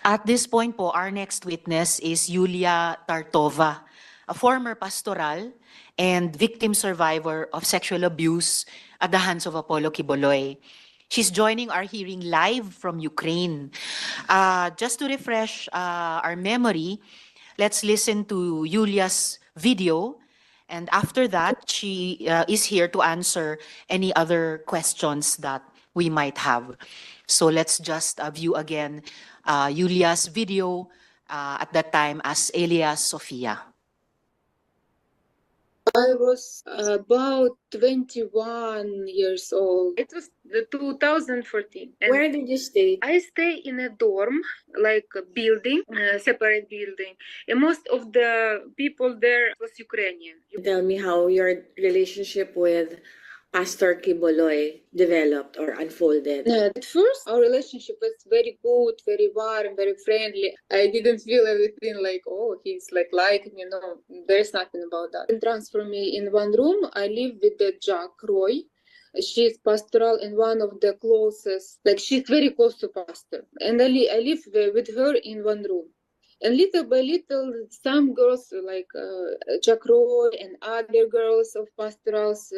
At this point po, our next witness is Yulya Tartova, a former pastoral and victim survivor of sexual abuse at the hands of Apollo Quiboloy. She's joining our hearing live from Ukraine. Just to refresh our memory, let's listen to Yulya's video. And after that, she is here to answer any other questions that we might have. So let's just view again Yulya's video at that time as Elias Sofia. I was about 21 years old. It was the 2014. And Where did you stay? I stay in a dorm, like a building, a separate building. And most of the people there was Ukrainian. Tell me how your relationship with Pastor Quiboloy developed or unfolded. At first, our relationship was very good, very warm, very friendly. I didn't feel everything like, oh, he's like me. No, there's nothing about that. And transfer me in one room. I live with the Jack Roy. She's pastoral and one of the closest, like she's very close to pastor. And I live with her in one room. And little by little, some girls like Jack Roy and other girls of pastorals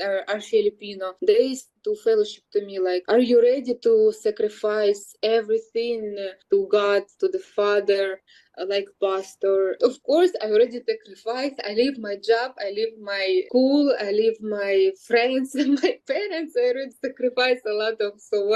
are Filipino. They used to fellowship to me like, are you ready to sacrifice everything to God, to the Father, like pastor? Of course, I already sacrificed. I leave my job, I leave my school, I leave my friends and my parents. I already sacrificed a lot of, so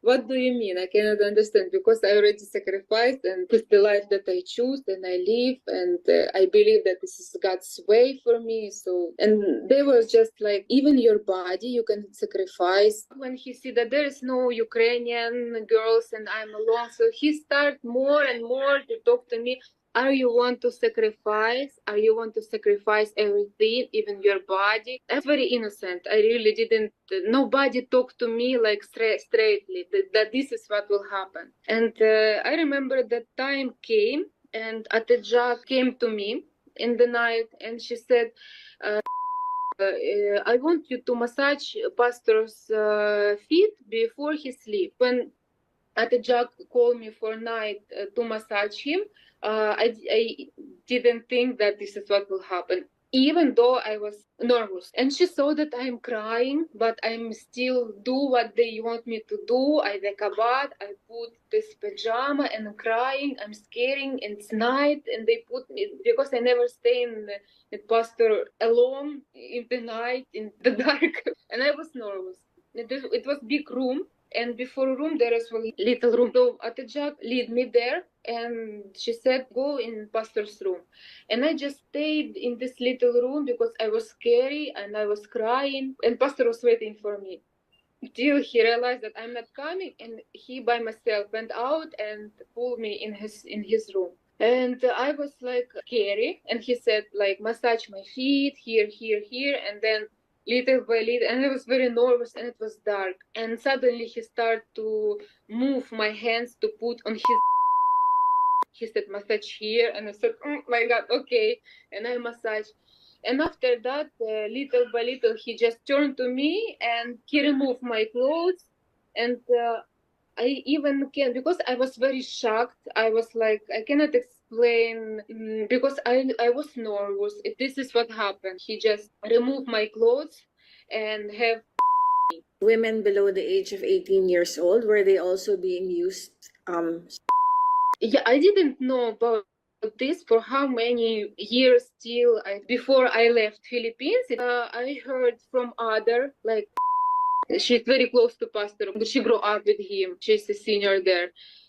what do you mean? I cannot understand, because I already sacrificed, and it's the life that I choose and I live, and I believe that this is God's way for me. So, and they were just like, even your body you can sacrifice. When he see that there is no Ukrainian girls and I'm alone, so he start more and more to talk to me. Are you want to sacrifice? Are you want to sacrifice everything, even your body? I'm very innocent. I really didn't. Nobody talked to me like straightly that this is what will happen. And I remember that time came, and Atejak came to me in the night, and she said, I want you to massage pastor's feet before he sleep. When Atejak called me for night to massage him, I didn't think that this is what will happen, even though I was nervous. And she saw that I'm crying, but I'm still do what they want me to do. I wake up, I put this pajama and I'm crying, I'm scaring, and it's night, and they put me, because I never stay in the pastor alone in the night, in the dark. And I was nervous. It was big room. And before room, there is a little room. So Atejak lead me there, and she said, go in pastor's room. And I just stayed in this little room because I was scary and I was crying, and pastor was waiting for me. Till he realized that I'm not coming, and he by myself went out and pulled me in his room. And I was like scary, and he said like, massage my feet here, here, here, and then little by little, and I was very nervous, and it was dark. And suddenly he started to move my hands to put on his. He said, massage here, and I said, oh my God, okay. And I massaged. And after that, little by little, he just turned to me and he removed my clothes. And I even can, because I was very shocked. I was like, I cannot explain, because I was nervous. This is what happened. He just removed my clothes and have. Women below the age of 18 years old, were they also being used? Yeah, I didn't know about this for how many years till before I left Philippines. I heard from other, like, she's very close to pastor. She grew up with him. She's a senior there,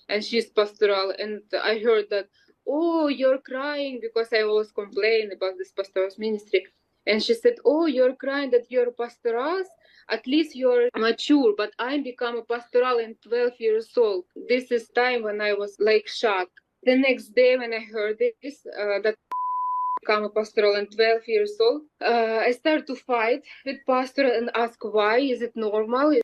and she's pastoral. And I heard that, oh, you're crying, because I always complain about this pastoral's ministry. And she said, oh, you're crying that you're pastoral. At least you're mature, but I become a pastoral in 12 years old. This is time when I was like shocked. The next day when I heard this, that become a pastoral and 12 years old, I started to fight with pastor and ask why, is it normal?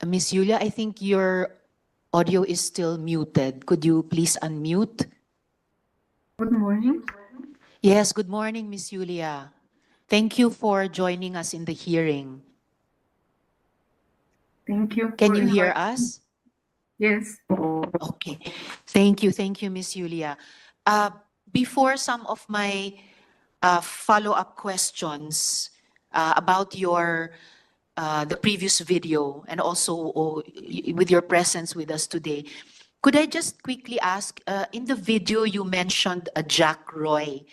Miss Yulya, I think your audio is still muted. Could you please unmute? Good morning. Yes, good morning, Miss Yulya. Thank you for joining us in the hearing. Thank you. Can for you hear inviting- us? Yes. Okay. Thank you, Miss Yulya. Before some of my follow-up questions about the previous video and also with your presence with us today, could I just quickly ask, in the video you mentioned Jack Roy.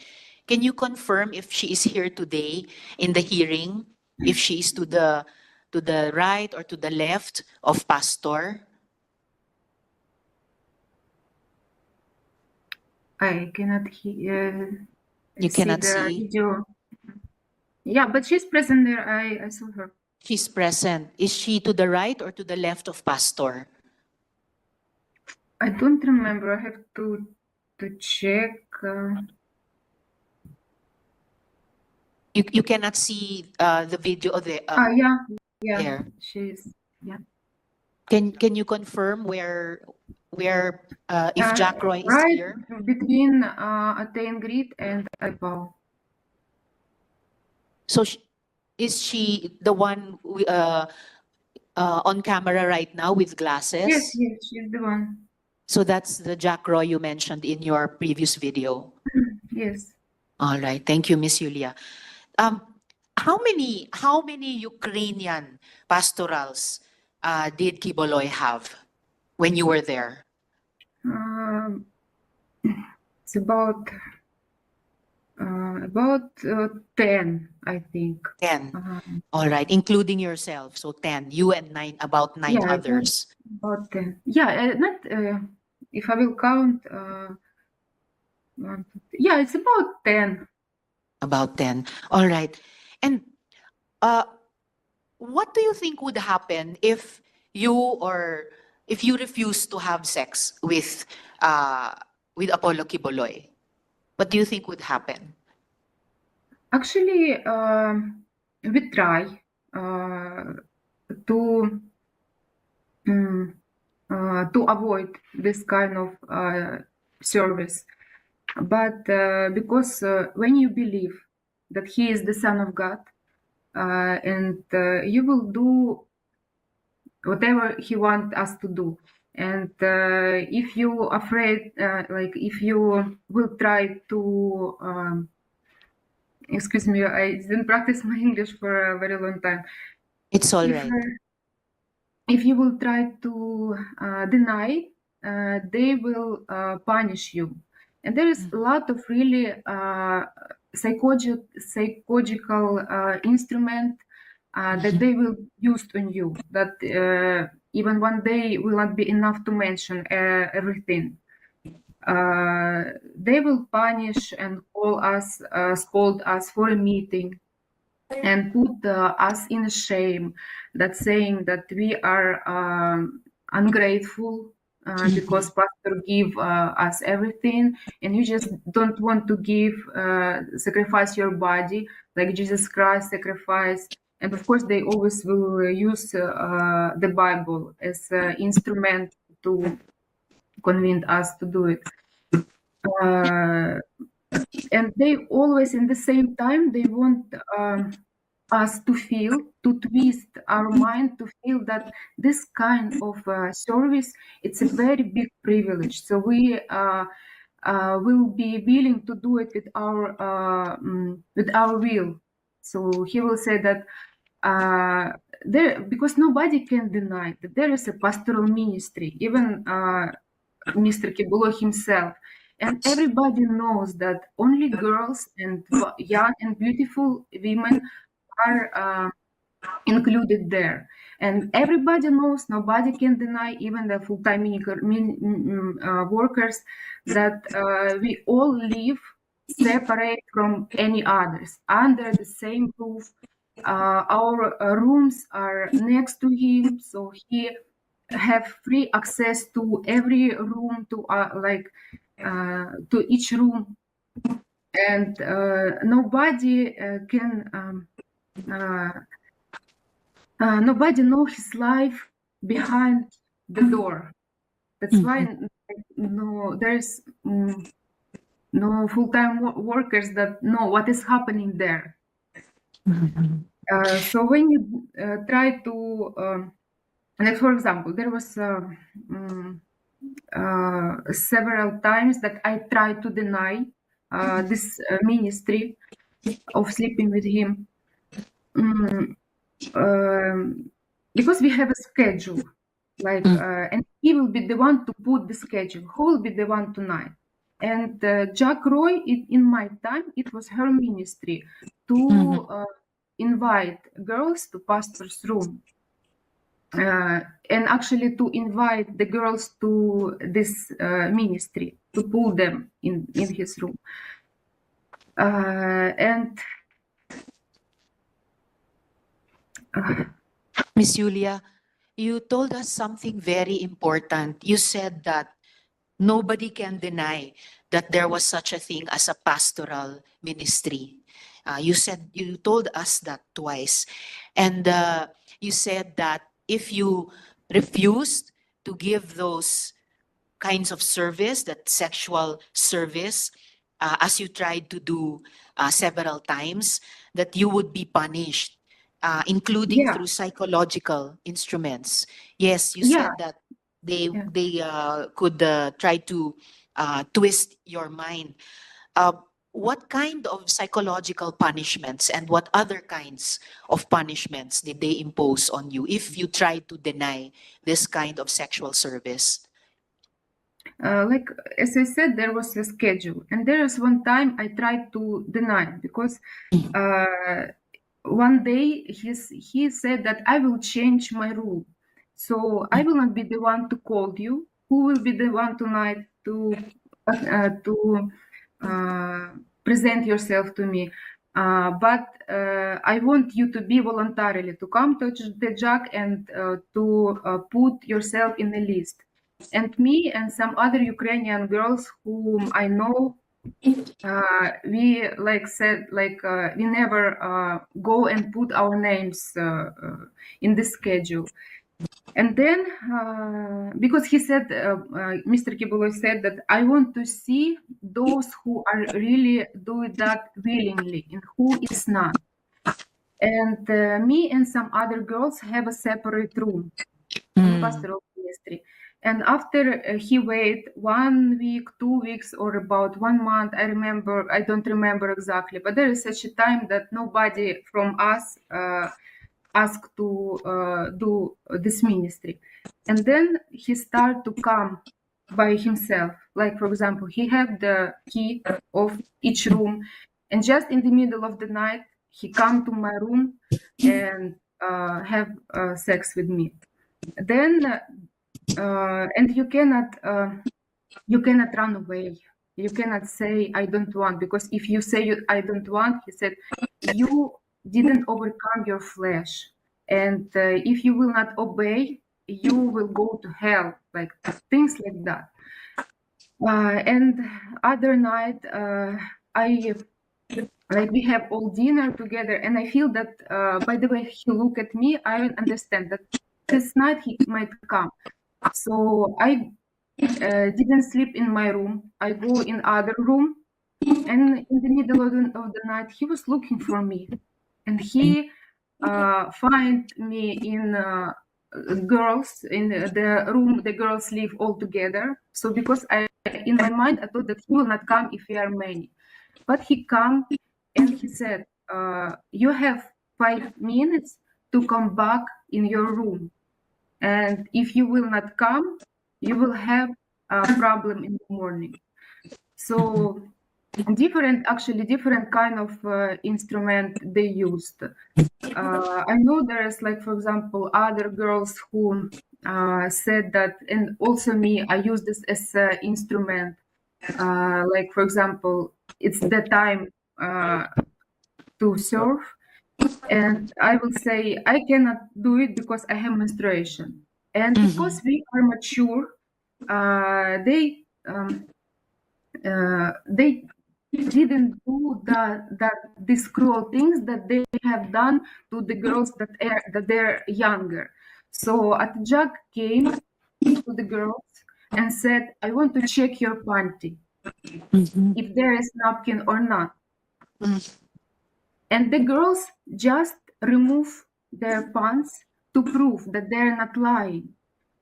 Can you confirm if she is here today in the hearing? If she is to the right or to the left of Pastor? I cannot hear. You cannot the see? video. Yeah, but she's present there. I saw her. She's present. Is she to the right or to the left of Pastor? I don't remember. I have to check. You cannot see the video of the Yeah. there. She's Can you confirm where if Jack Roy is right here? between Attain Grid and Apple. So is she the one on camera right now with glasses? Yes, she's the one. So that's the Jack Roy you mentioned in your previous video. Yes. All right. Thank you, Miss Yulya. How many Ukrainian pastorals did Quiboloy have when you were there? It's about 10, I think. 10. All right, including yourself. So 10. You and about nine Yeah, others. about 10. Yeah, not if I will count. Yeah, it's about 10. About 10. All right. And what do you think would happen if you refuse to have sex with Apollo Quiboloy? What do you think would happen? Actually, we try to avoid this kind of service, but because when you believe that he is the Son of God, and you will do whatever he wants us to do. And if you afraid, like if you will try to, excuse me, I didn't practice my English for a very long time. It's all If, right. if you will try to deny, they will punish you. And there is a lot of really psychological instrument that they will use on you, that even one day will not be enough to mention everything. They will punish and call us, scold us for a meeting, and put us in shame, that saying that we are ungrateful because pastor give us everything, and you just don't want to give, sacrifice your body like Jesus Christ sacrificed. And of course, they always will use the Bible as an instrument to convince us to do it. And they always, in the same time, they want us to twist our mind to feel that this kind of service, it's a very big privilege. So we will be willing to do it with our will. So he will say that because nobody can deny that there is a pastoral ministry, even Mr. Quiboloy himself. And everybody knows that only girls and young and beautiful women are included there. And everybody knows, nobody can deny, even the full-time workers, that we all live separate from any others, under the same roof. Our rooms are next to him, so he have free access to every room, to each room, and nobody can nobody know his life behind the door. That's why there's no full-time workers that know what is happening there. So when you try to, like for example, there was several times that I tried to deny this ministry of sleeping with him, because we have a schedule, like, and he will be the one to put the schedule. Who will be the one tonight? And Jack Roy, in my time, it was her ministry to invite girls to pastor's room. And actually to invite the girls to this ministry, to pull them in his room. And Miss Yulia, you told us something very important. You said that nobody can deny that there was such a thing as a pastoral ministry. You told us that twice. And you said that if you refused to give those kinds of service, that sexual service, as you tried to do several times, that you would be punished, including yeah, through psychological instruments. Yes, you yeah, said that they yeah. they could try to twist your mind. Uh, what kind of psychological punishments and what other kinds of punishments did they impose on you if you tried to deny this kind of sexual service? Like as I said, there was a schedule, and there is one time I tried to deny because one day he said that I will change my rule, so I will not be the one to call you. Who will be the one tonight to present yourself to me? But I want you to be voluntarily to come to the Jack and to put yourself in the list. And me and some other Ukrainian girls whom I know, we like said like we never go and put our names in the schedule. And then because he said, Mr. Quiboloy said that I want to see those who are really doing that willingly and who is not. And me and some other girls have a separate room on the pastoral ministry. And after he wait 1 week, 2 weeks, or about 1 month, I don't remember exactly, but there is such a time that nobody from us asked to do this ministry. And then he started to come by himself. Like, for example, he had the key of each room, and just in the middle of the night, he come to my room and have sex with me. Then and you cannot run away. You cannot say I don't want, because if you say I don't want, he said you didn't overcome your flesh, and if you will not obey, you will go to hell, like things like that. And other night I like we have all dinner together, and I feel that by the way he look at me, I understand that this night he might come. So I didn't sleep in my room. I go in other room, and in the middle of the night, he was looking for me, and he find me in girls in the room. The girls live all together. So because in my mind, I thought that he will not come if we are many, but he come and he said, "You have 5 minutes to come back in your room. And if you will not come, you will have a problem in the morning." So different kind of instrument they used. I know there's like, for example, other girls who said that, and also me, I use this as an instrument. Like, for example, it's the time to serve, and I will say I cannot do it because I have menstruation, and because we are mature, they didn't do these cruel things that they have done to the girls that they're younger. So Jack came to the girls and said, "I want to check your panty, if there is napkin or not." and the girls just remove their pants to prove that they're not lying.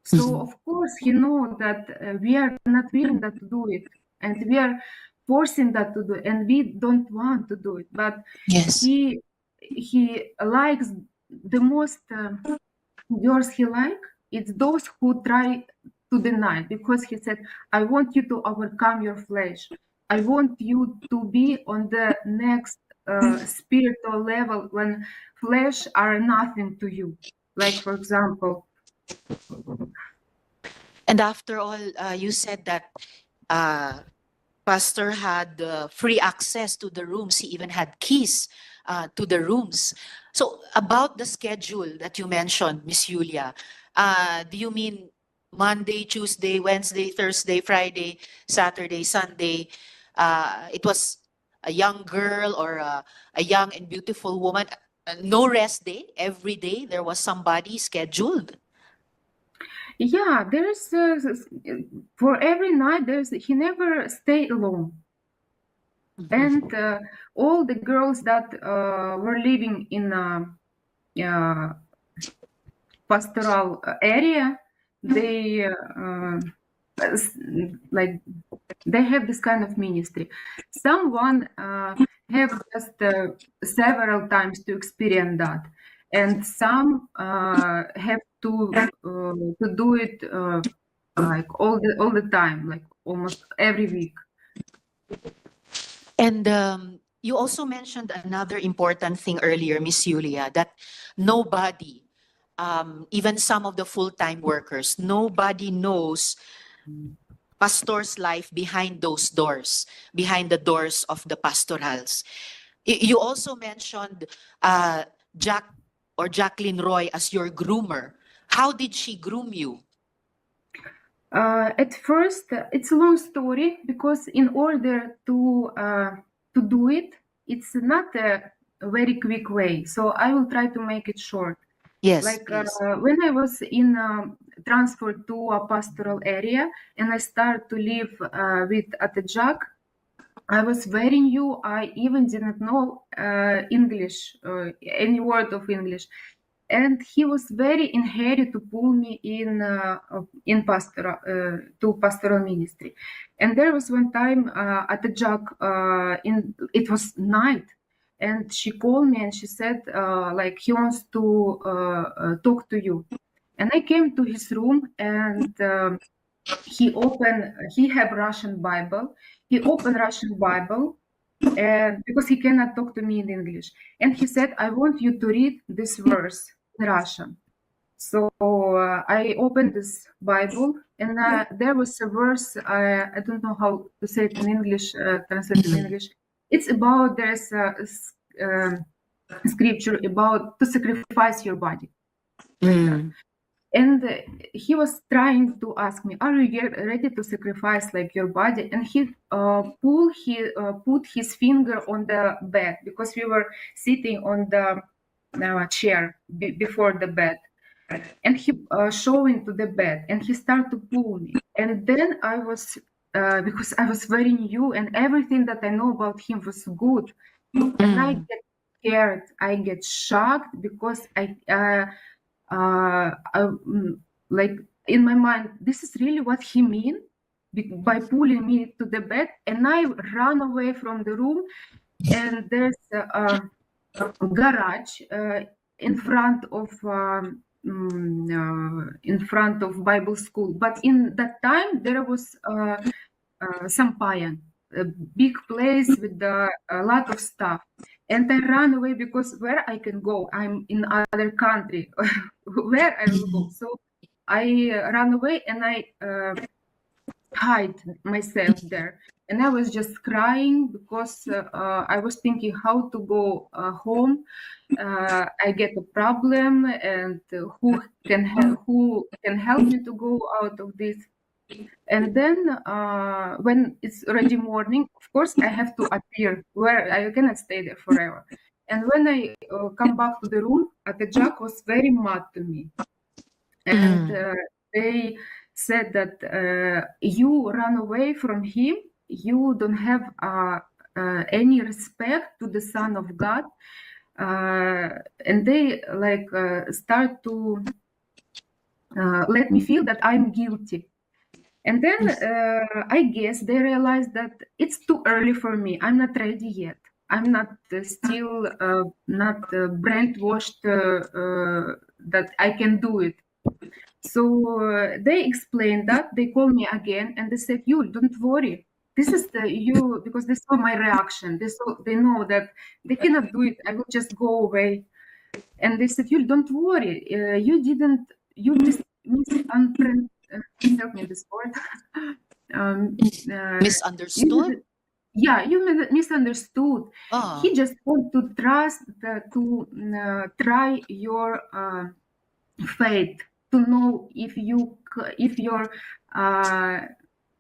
So of course he know that we are not willing that to do it, and we are forcing that to do, and we don't want to do it. But Yes. he likes the most girls he like. It's those who try to deny, because he said, "I want you to overcome your flesh. I want you to be on the next spiritual level when flesh are nothing to you." Like for example. And after all, you said that Pastor had free access to the rooms. He even had keys to the rooms. So about the schedule that you mentioned, Miss Yulia, do you mean Monday, Tuesday, Wednesday, Thursday, Friday, Saturday, Sunday? It was a young girl or a young and beautiful woman. No rest day. Every day there was somebody scheduled. Yeah, there's for every night he never stay alone. And all the girls that were living in pastoral area, they like they have this kind of ministry. Someone have just several times to experience that, and some have to do it like all the time, like almost every week. And you also mentioned another important thing earlier, Miss Yulia, that nobody, even some of the full-time workers, nobody knows pastor's life behind those doors, behind the doors of the pastorals. You also mentioned Jack or Jacqueline Roy as your groomer. How did she groom you? At first, it's a long story, because in order to do it, it's not a very quick way. So I will try to make it short. Yes, Like please. when I was in transferred to a pastoral area and I started to live with Atejak, I was very new. I even didn't know English, any word of English, and he was very in hurry to pull me in pastoral to pastoral ministry. And there was one time Atejak, it was night, and she called me and she said like he wants to talk to you. And I came to his room, and he have Russian Bible. He opened Russian Bible, and because he cannot talk to me in English, and he said, "I want you to read this verse in Russian." So I opened this Bible, and there was a verse. I don't know how to say it in English. Translate in English. It's about there's a scripture about to sacrifice your body. Like that. And he was trying to ask me, "Are you ready to sacrifice like your body?" And he put his finger on the bed, because we were sitting on the chair before the bed, and he showing to the bed, and he started to pull me. And then I was because I was very new, and everything that I know about him was good, and I get scared, I get shocked, because like in my mind, this is really what he mean by pulling me to the bed. And I run away from the room, and there's a garage in front of Bible school. But in that time there was Sampayan, a big place with a lot of stuff. And I ran away, because where I can go? I'm in other country. Where I will go? So I ran away, and I hide myself there. And I was just crying, because I was thinking how to go home. I get a problem, and who can help me to go out of this? And then when it's already morning, of course, I have to appear, where I cannot stay there forever. And when I come back to the room, Atejak was very mad to me. And they said that you run away from him, you don't have any respect to the Son of God, and they start to let me feel that I'm guilty. And then I guess they realized that it's too early for me. I'm not ready yet. I'm not still not brainwashed that I can do it. So they explained that. They called me again and they said, "You don't worry. This is you," because they saw my reaction. They know that they cannot do it. I will just go away. And they said, "You don't worry. You didn't. You help me this word. Misunderstood? You misunderstood. Oh. He just want to trust to try your faith, to know if your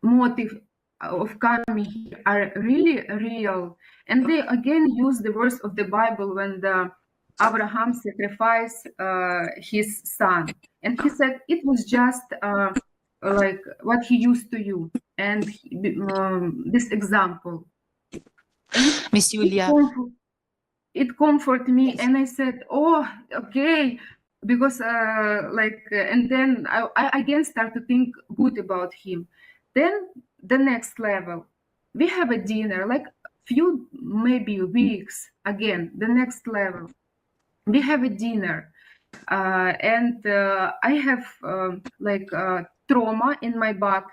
motive of coming here are really real. And they again use the verse of the Bible when Abraham sacrificed his son, and he said it was just like what he used to you, and this example. Miss Yulya. It comforted me, and I said, "Oh, okay," because and then I again start to think good about him. Then the next level, we have a dinner, like few maybe weeks. Again, the next level, we have a dinner, and I have trauma in my back,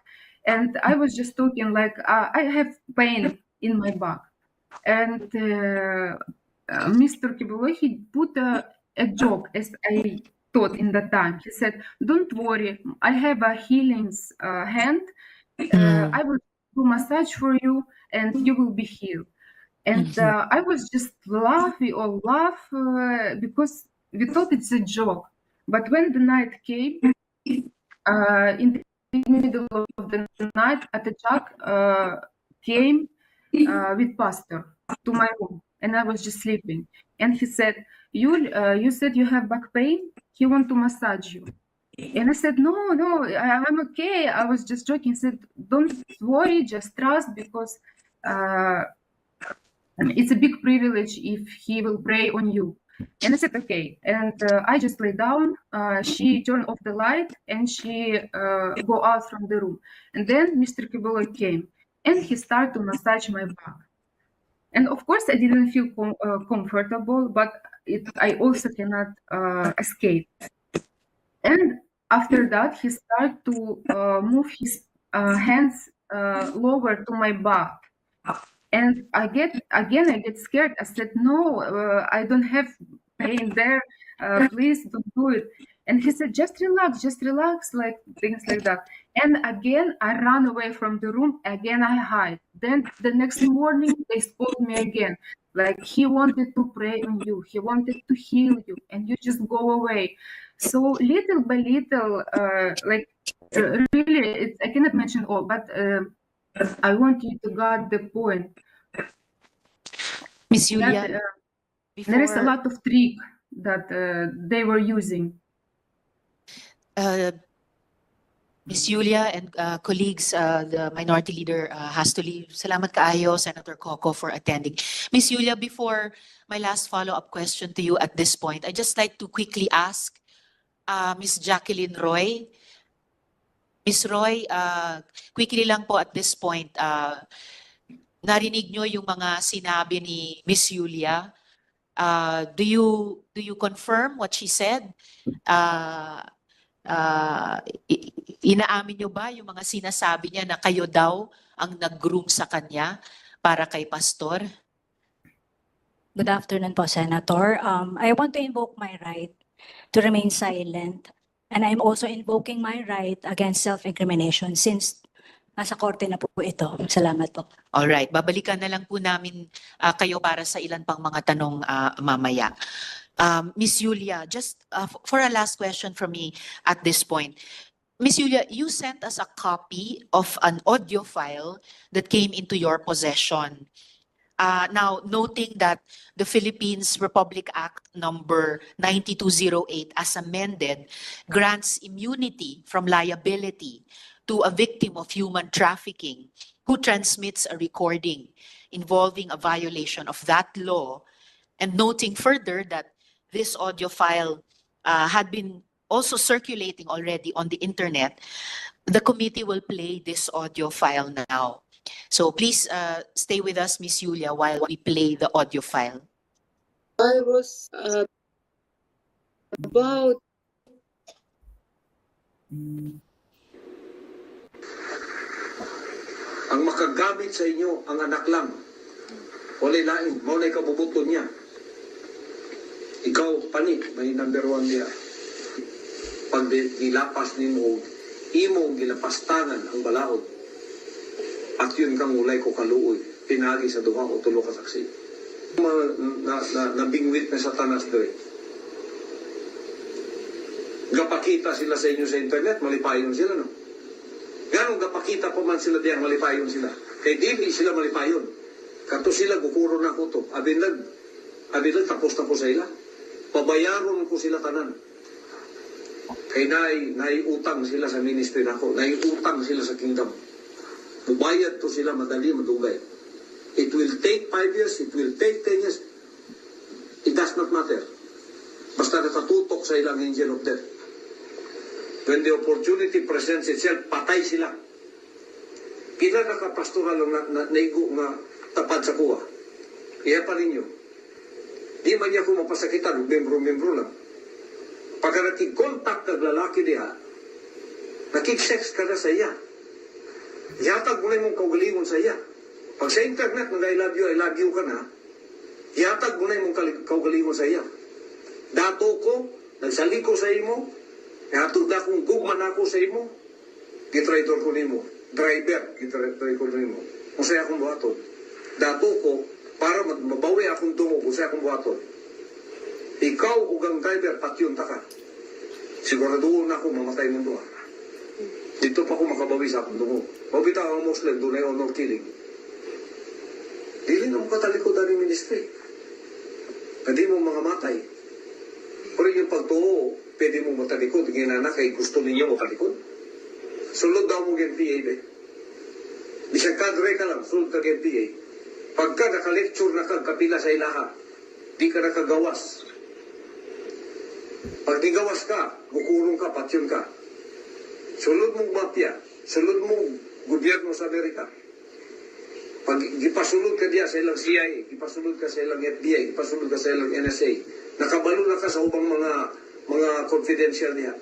and I was just talking like I have pain in my back, and Mr. Quiboloy, he put a joke, as I thought in that time. He said, "Don't worry, I have a healing hand. I will do massage for you, and you will be healed." And I was just we all laugh because we thought it's a joke. But when the night came, in the middle of the night, Atachak came with pastor to my room, and I was just sleeping. And he said, you said you have back pain? He want to massage you." And I said, no, I'm okay. I was just joking. He said, "Don't worry, just trust, because it's a big privilege if he will pray on you." And I said, okay. And I just lay down. She turned off the light and she go out from the room. And then Mr. Quiboloy came and he started to massage my back. And of course, I didn't feel comfortable, but I also cannot escape. And after that, he started to move his hands lower to my back. And I get scared. I said, "No, I don't have pain there. Please don't do it." And he said, just relax, like things like that. And again, I ran away from the room. Again, I hide. Then the next morning, they spoke me again. Like, he wanted to pray on you. He wanted to heal you, and you just go away. So little by little, really, I cannot mention all, but I want you to get the point. Miss Yulya, There is a lot of trick that they were using. Miss Yulya and colleagues, the minority leader has to leave. Salamat kaayo, Senator Coco, for attending. Miss Yulya, before my last follow-up question to you at this point, I'd just like to quickly ask Miss Jacqueline Roy. Miss Roy, quickly lang po at this point, narinig nyo yung mga sinabi ni Miss Yulya. Do you confirm what she said? Inaamin nyo ba yung mga sinasabi niya na kayo daw ang nag-groom sa kanya para kay Pastor? Good afternoon po, Senator. I want to invoke my right to remain silent, and I'm also invoking my right against self-incrimination since nasa korte na po ito. Salamat po. Alright, babalikan na lang po namin kayo para sa ilan pang mga tanong mamaya. Miss Yulya, just for a last question from me at this point. Miss Yulya, you sent us a copy of an audio file that came into your possession. Now, noting that the Philippines Republic Act number 9208 as amended grants immunity from liability to a victim of human trafficking who transmits a recording involving a violation of that law, and noting further that this audio file had been also circulating already on the internet, the committee will play this audio file now. So please stay with us, Miss Yulya, while we play the audio file. I was about ang makagamit sa inyo ang anak lang. Walay lain, maunay kabubuton niya. Ikaw, pani, may number 1 niya. Pag gilapas ni mo, imong gilapastangan ang balaod. At yun kang ulay ko kaluoy. Pinagi sa duha o tulo ka saksi. Nabingwit na satanas doon. Gapakita sila sa inyo sa internet, malipayon sila, no? Ganong gapakita pa man sila diyang malipayon sila. Kay di sila malipayon. Kato sila, gukuro na ko to. Abilag, tapos na po sa ila. Pabayaron ko sila tanan. Kay naiutang sila sa ministry nako. Naiutang sila sa kingdom. Bubayad to sila madali, madugay. It will take 5 years, it will take 10 years. It does not matter. Basta nakatutok sa ilang angel of death. When the opportunity presents itself, patay sila. Pila nakapastoral na naigo nga tapad sa kuha. Iya pa ninyo. Di man niya ko mapasakitan, membro-membro lang. Pagka nakik-contact ng lalaki diha, nakik-sex ka na sa iya. Yatag mo na mong kaugalingon sa iya. Pag sa internet, nag I love you ka na, yatag mo na mong kaugalingon sa iya. Dato ko, nagsaliko sa imo, hatod na kung gugman ako sa imo, gitraidor ko nimo. Driver, gitraidor ko nimo. Kung sa'yo akong buhaton. Dato ko, para mabawi akong tungo kung sa'yo akong buhaton. Ikaw ugang driver, patyon ta ka. Siguraduhin ako, mamatay mo doon. Dito pa ako makabawi sa akong tungo. Mabita ang Muslim, doon ay honor killing. Dili na mo katalikod ang ministry. Hindi mo mga matay. Pero yung pagtuo, pwede mo matalikod. Ginana kay gusto ninyo matalikod. Sulod daw mo NPA, be. Bisang kadre ka lang, sulod ka NPA. Pagka naka-lecture na kapila sa ilaha, di ka nakagawas. Pag di gawas ka, bukurong ka, patyon ka. Sulod mong mafia, sulod mong gobyerno sa Amerika. Pag ipasulod ka diya sa ilang CIA, ipasulod ka sa ilang FBI, ipasulod ka sa ilang NSA, nakabalo na ka sa ubang mga confidential niya.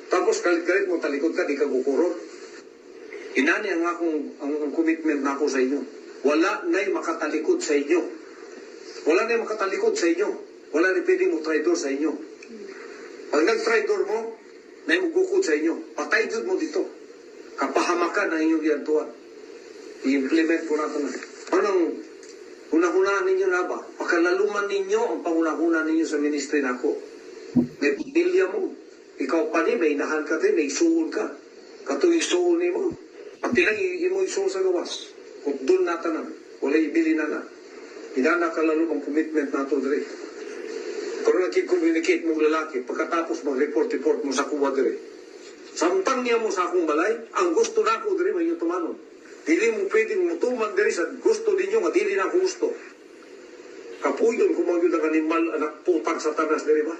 Tapos kalit-kalit mo talikod ka, di ka gukurong. Inani ang commitment na ako sa inyo. Wala na'y makatalikod sa inyo. Wala na'y makatalikod sa inyo. Wala na'y pwede mo traidor sa inyo. Pag nag-traidor mo, na'y magukod sa inyo. Patay jud mo dito. Kapahamakan ang inyong yantuan. I-implement po natin. Anong hunahunaan ninyo na ba? Pakalaluman ninyo ang pangunahuna ninyo sa ministry na ako. May pamilya mo. Ikaw pa ni, may inahan ka rin, may isuon ka. Katuwing isuon ni mo. Pati lang mo isuon sa gawas. Kung doon natanan, wala ibili na na. Inana ka lalo ang commitment nato dre. Kung nag-communicate mong lalaki, pagkatapos mag-report mo sa kuwa dre. Samtang niya mo sa akong balay, ang gusto na ako dre, may yung tumanon. Dili mo pwedeng mutuman diri sa gusto ninyo, nga dili na ako gusto. Kapuyon kung mga yun ang animal, anak putang satanas diri ba?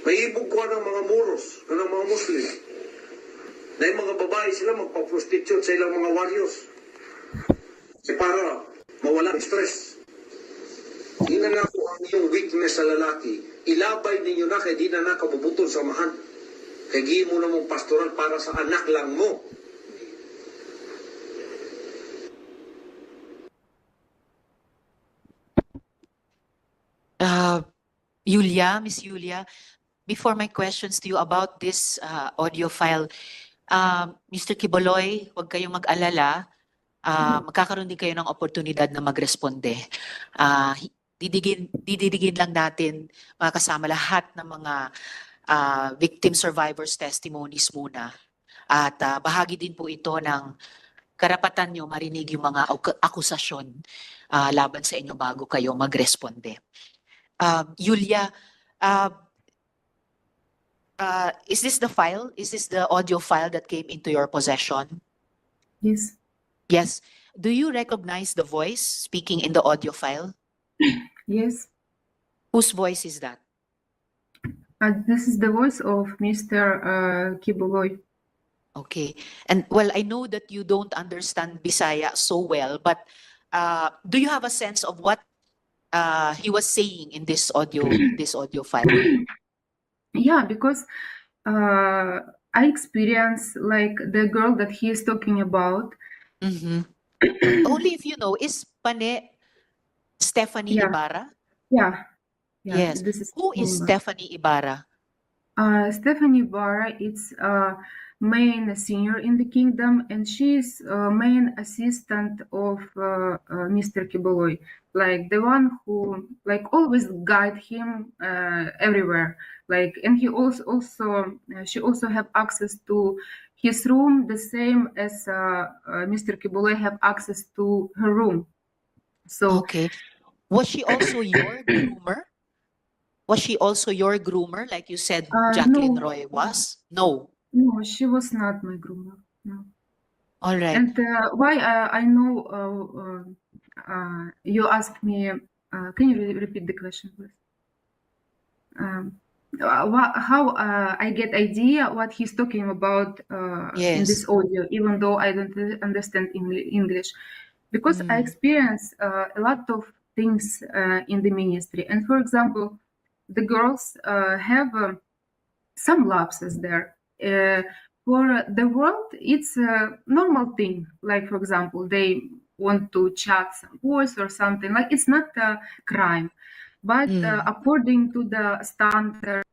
May ibog ko ng mga moros, ng mga Muslim. Na yung mga babae sila magpa-prostitute sa ilang mga warriors. Para mawala ang stress. Ina na ko ang iyong weakness sa lalaki. Ilabay ninyo na kay di na nakabubutol sa mahan. Kaya gihin mo na mong pastoral para sa anak lang mo. Yulya, Miss Yulya, before my questions to you about this audio file, Mr. Quiboloy, huwag kayong mag-alala. Magkakaroon din kayo ng oportunidad na magresponde. Didigin lang natin mga kasama lahat ng mga victim survivors testimonies muna. At bahagi din po ito ng karapatan nyo marinig yung mga akusasyon laban sa inyo bago kayo magresponde. Yulya, is this the file? Is this the audio file that came into your possession? Yes. Yes. Do you recognize the voice speaking in the audio file? Yes. Whose voice is that? This is the voice of Mr. Quiboloy. Okay. And well, I know that you don't understand Bisaya so well, but do you have a sense of what he was saying in this audio file? Yeah, because I experienced like the girl that he is talking about. Mm-hmm. Only if you know, is Pane Stephanie Yeah, Ibarra? yeah, yeah. Yes. This is Who is Ibarra. Stephanie Ibarra? Stephanie Ibarra is main senior in the kingdom, and she is main assistant of Mr. Quiboloy, like the one who like always guide him everywhere. Like, and he also she also have access to his room the same as Mr. Quiboloy have access to her room. So Okay. Was she also your groomer? Was she also your groomer, like you said Jacqueline no, Roy was? No. no, she was not my groomer. No. All right. And why I know you asked me, can you repeat the question, please? How I get idea what he's talking about in Yes. this audio, even though I don't understand English, because I experience a lot of things in the ministry. And for example, the girls have some lapses there. For the world, it's a normal thing. Like, for example, they want to chat some boys or something. Like, it's not a crime. But according to the standard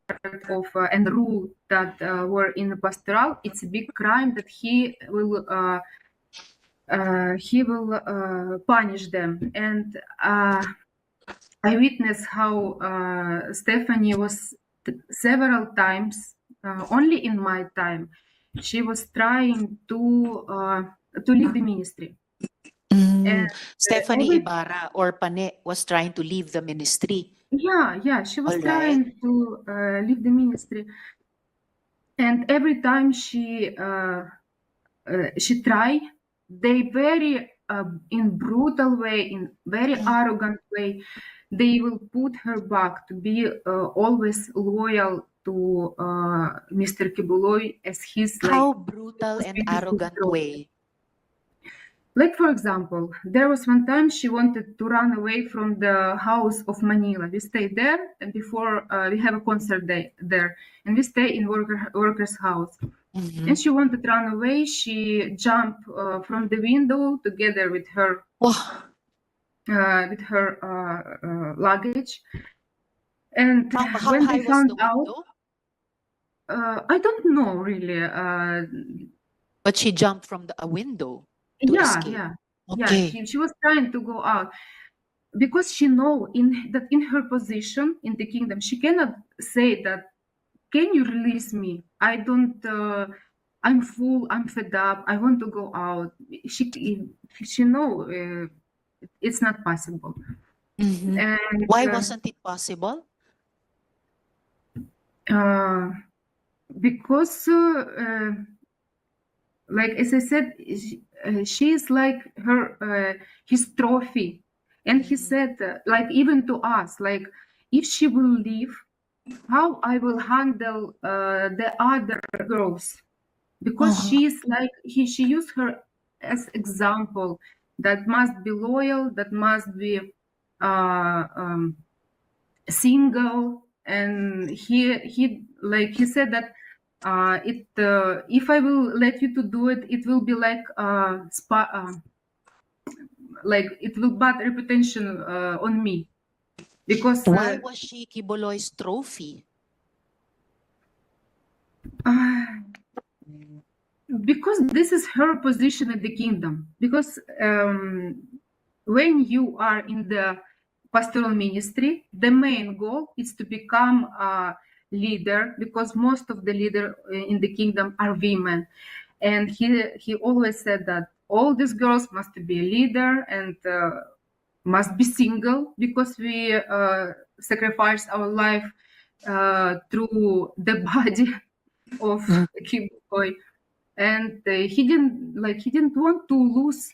of and rule that were in the pastoral, it's a big crime that he will punish them. And I witnessed how Stephanie was several times, only in my time, she was trying to leave the ministry. And Stephanie every Ibarra or Pane was trying to leave the ministry. yeah, she was All right. trying to leave the ministry, and every time she tried, they very in brutal way, in very arrogant way, they will put her back to be always loyal to Mr. Quiboloy as his How like brutal and spiritual arrogant control. way. Like, for example, there was one time she wanted to run away from the house of Manila. We stayed there, and before we have a concert day there, and we stay in worker's house. And she wanted to run away. She jumped from the window together with her Wow. luggage. And How when high they was found the out, window? I don't know really. But she jumped from a window to Yeah, escape. yeah. Okay. Yeah, she was trying to go out because she know that in her position in the kingdom, she cannot say that, can you release me? I don't, I'm full, I'm fed up, I want to go out. She know it's not possible. And Why wasn't it possible? because like as I said, she is like her his trophy, and he said like even to us, like if she will leave, how I will handle the other girls, because she's like she used her as example that must be loyal, that must be single, and he like he said that if I will let you to do it, it will be like like it will bad reputation on me, because Why was she Quiboloy's trophy? because this is her position in the kingdom. Because when you are in the pastoral ministry, the main goal is to become a leader, because most of the leader in the kingdom are women. And he always said that all these girls must be a leader and must be single, because we sacrifice our life through the body of Quiboloy, and he didn't want to lose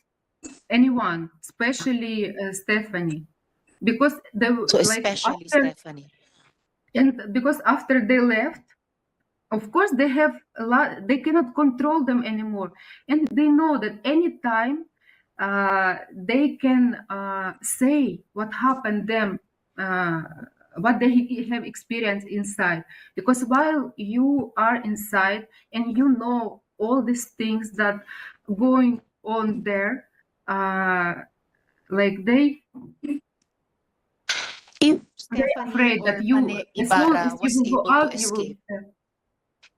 anyone, especially Stephanie, because So especially Stephanie. because after they left, of course they have a lot, they cannot control them anymore, and they know that anytime they can say what happened them, what they have experienced inside, because while you are inside and you know all these things that going on there, like If they're Stephanie afraid or that you, Pane as long Ibarra as you was will go able to out, you will escape,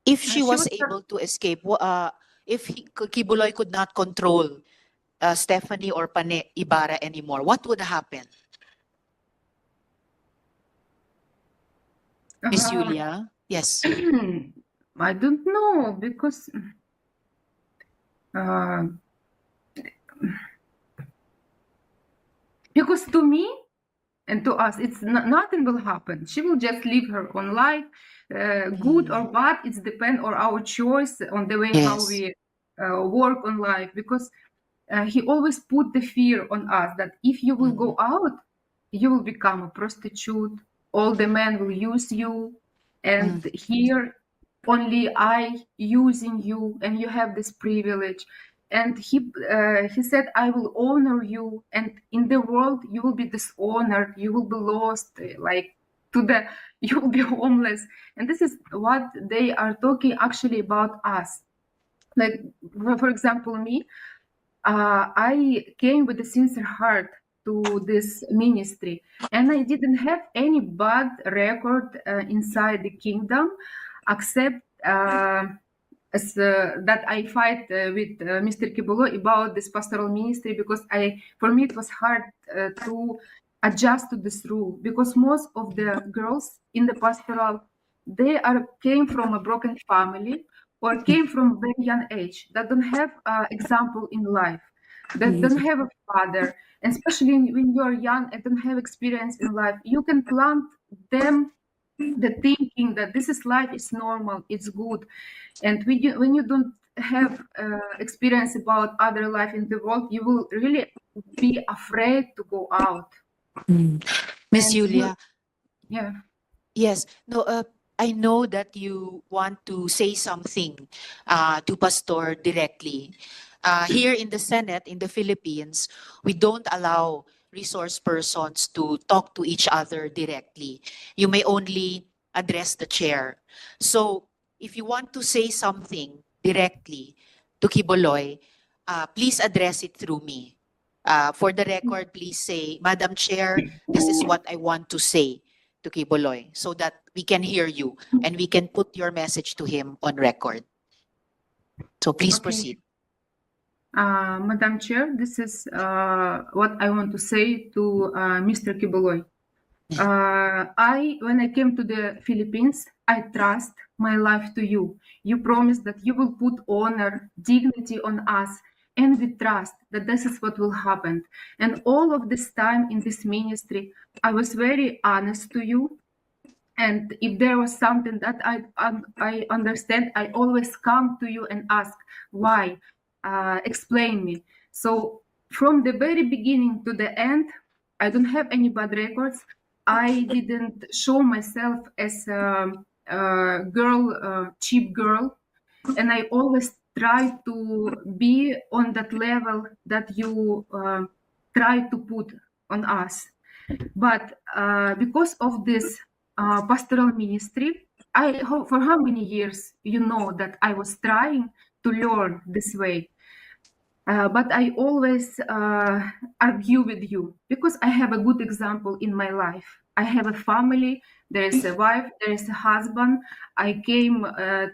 if she she was was able to escape, if Quiboloy could not control Stephanie or Pane Ibarra anymore, what would happen? Miss Yulya? Yes. I don't know, because to me and to us, it's nothing will happen. She will just live her own life, good or bad. It's depend on our choice on the way how Yes. we work on life. Because he always put the fear on us that if you will go out, you will become a prostitute. All the men will use you, and here only I using you, and you have this privilege. And he said, I will honor you, and in the world you will be dishonored, you will be lost, like to the you will be homeless. And this is what they are talking actually about us. Like, for example, me, I came with a sincere heart to this ministry, and I didn't have any bad record inside the kingdom, except that I fight with Mr. Quiboloy about this pastoral ministry, because for me it was hard to adjust to this rule, because most of the girls in the pastoral, they came from a broken family or came from very young age, that don't have example in life, that don't have a father, and especially when you are young and don't have experience in life, you can plant them the thinking that this is life, is normal, it's good. And when you don't have experience about other life in the world, you will really be afraid to go out. Miss And Yulya, yeah. yes. No, I know that you want to say something to Pastor directly. Here in the Senate, in the Philippines, we don't allow resource persons to talk to each other directly. You may only address the chair. So if you want to say something directly to Quiboloy, please address it through me. For the record, please say, Madam Chair, this is what I want to say to Quiboloy, so that we can hear you and we can put your message to him on record. So please Okay. proceed. Madam Chair, this is what I want to say to Mr. Quiboloy. When I came to the Philippines, I trust my life to you. You promised that you will put honor, dignity on us, and we trust that this is what will happen. And all of this time in this ministry, I was very honest to you. And if there was something that I understand, I always come to you and ask why, explain me. So from the very beginning to the end, I don't have any bad records. I didn't show myself as a girl, cheap girl, and I always try to be on that level that you try to put on us. But because of this pastoral ministry, for how many years you know that I was trying to learn this way. But I always argue with you, because I have a good example in my life. I have a family, there is a wife, there is a husband. I came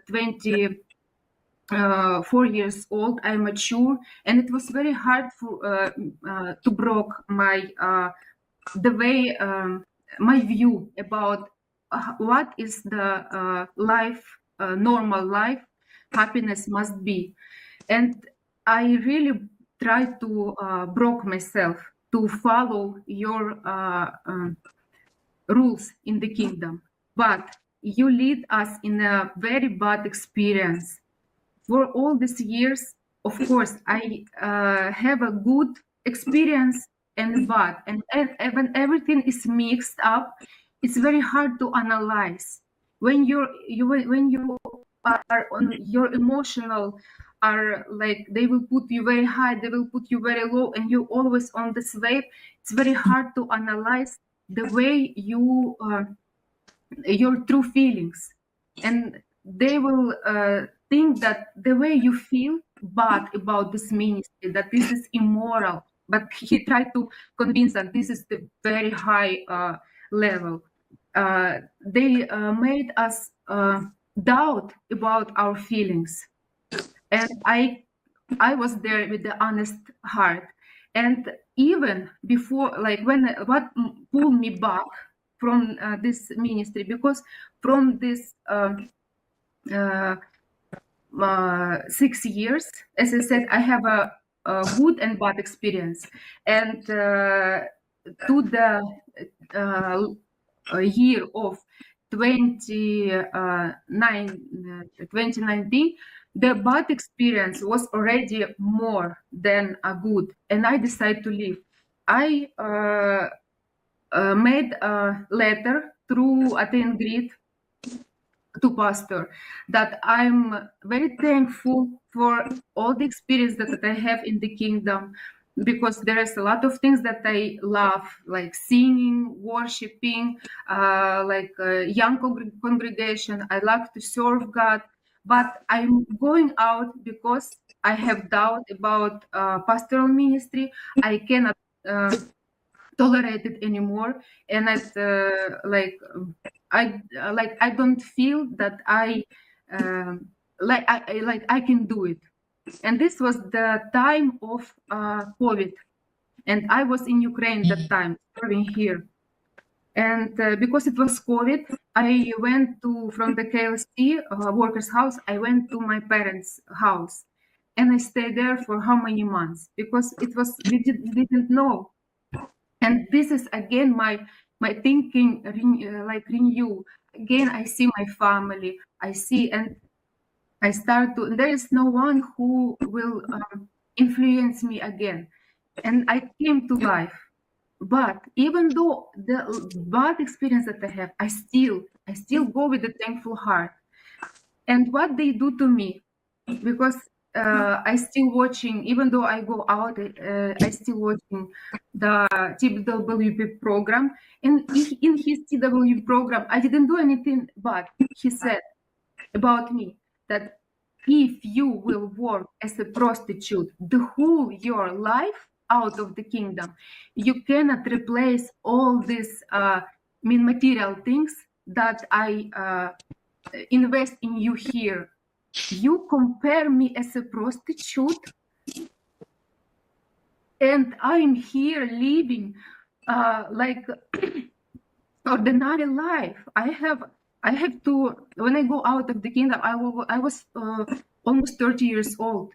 24 years old, I'm mature, and it was very hard to broke my the way my view about what is the life, normal life, happiness must be. And I really try to broke myself to follow your rules in the kingdom. but you lead us in a very bad experience. For all these years, of course, I have a good experience and bad, and when everything is mixed up, it's very hard to analyze. When you are on your emotional are like they will put you very high, they will put you very low, and you're always on this wave. It's very hard to analyze the way you your true feelings, and they will think that the way you feel bad about this ministry, that this is immoral, but he tried to convince that this is the very high level. They made us doubt about our feelings, and I was there with the honest heart. And even before, like when what pulled me back from this ministry, because from this 6 years, as I said, I have a good and bad experience. And to the year of 2019, the bad experience was already more than a good, and I decided to leave. I made a letter through Attend Grid to Pastor that I'm very thankful for all the experience that I have in the kingdom, because there is a lot of things that I love, like singing, worshiping, like a young congregation. I like to serve God, but I'm going out because I have doubt about pastoral ministry. I cannot tolerate it anymore, and I don't feel that I can do it. And this was the time of COVID, and I was in Ukraine that time, serving here. And because it was COVID, I went from the KLC workers' house. I went to my parents' house, and I stayed there for how many months? Because we didn't know. And this is again my thinking renew. Again, I see my family. I see, and I start to. There is no one who will influence me again, and I came to life. But even though the bad experience that I have, I still go with a thankful heart. And what they do to me, because I still watching, even though I go out, I still watching the TWP program. And in his TWP program, I didn't do anything bad. He said about me that if you will work as a prostitute the whole your life out of the kingdom, you cannot replace all these material things that I invest in you here. You compare me as a prostitute, and I'm here living like ordinary life. I have to, when I go out of the kingdom, I was almost 30 years old.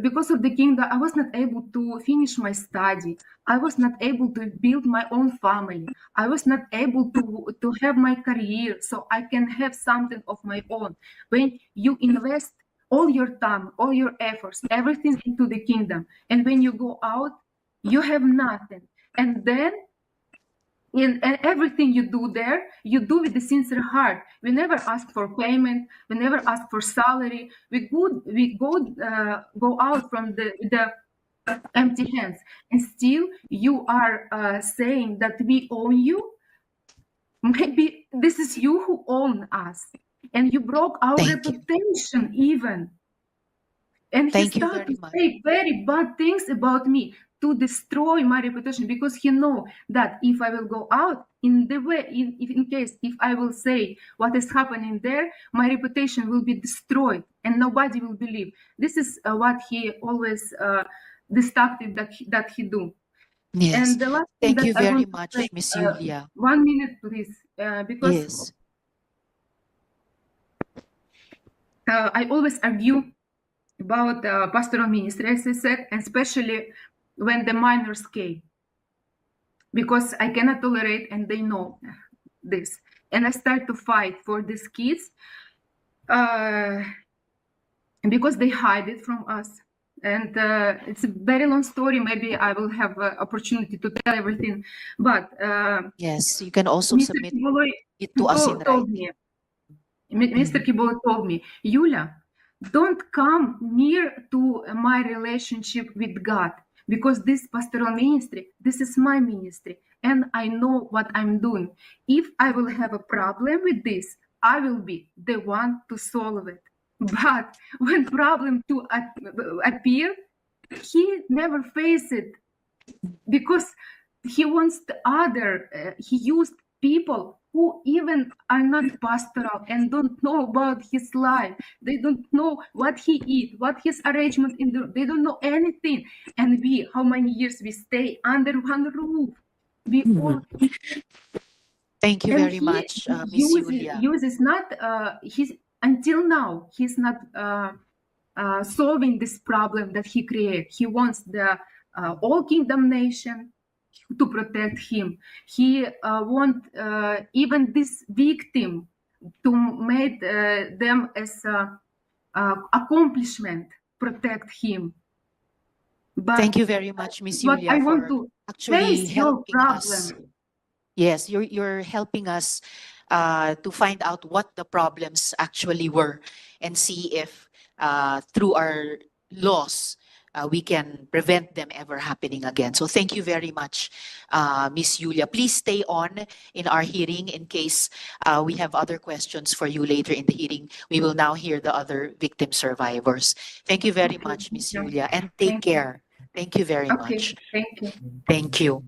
Because of the kingdom, I was not able to finish my study. I was not able to build my own family. I was not able to have my career, so I can have something of my own. When you invest all your time, all your efforts, everything into the kingdom, and when you go out, you have nothing. And then in everything you do there, you do with a sincere heart. We never ask for payment. We never ask for salary. We go out from the empty hands, and still you are saying that we own you. Maybe this is you who own us, and you broke our Thank you. reputation even. And Thank he you started very to much. say very bad things about me, to destroy my reputation, because he know that if I will go out in the way, if I will say what is happening there, my reputation will be destroyed and nobody will believe. This is what he always destructive that he do. Yes. And the last thing Thank that you I very want to much, say, Miss Yulya. 1 minute, please, because Yes. I always argue about pastoral ministry, as I said, and especially when the minors came, because I cannot tolerate, and they know this. and I start to fight for these kids because they hide it from us. And it's a very long story. Maybe I will have an opportunity to tell everything. But Yes, you can also Mr. submit Quiboloy it to us in told writing. me, Mr. Quiboloy told me, Yulia, don't come near to my relationship with God, because this pastoral ministry, this is my ministry, and I know what I'm doing. If I will have a problem with this, I will be the one to solve it. But when problem to appear, he never face it, because he wants the other. He used people who even are not pastoral and don't know about his life. They don't know what he eat, what his arrangement in the. They don't know anything. And we, how many years we stay under one roof? We all. Thank you And very he much, Miss Yulya. uses not. He's until now. He's not solving this problem that he created. He wants the all kingdom nation to protect him. He wants even this victim to make them as accomplishment protect him. But Thank you very much, Miss what I Yulya, want for to actually face your helping us. problem. Yes, you're helping us to find out what the problems actually were and see if through our laws we can prevent them ever happening again. So thank you very much, Miss Yulya. Please stay on in our hearing in case we have other questions for you later in the hearing. We will now hear the other victim survivors. Thank you very Okay, much, Miss thank you. Yulya, and take Thank you. care. Thank you very Okay, much. thank you. Thank you.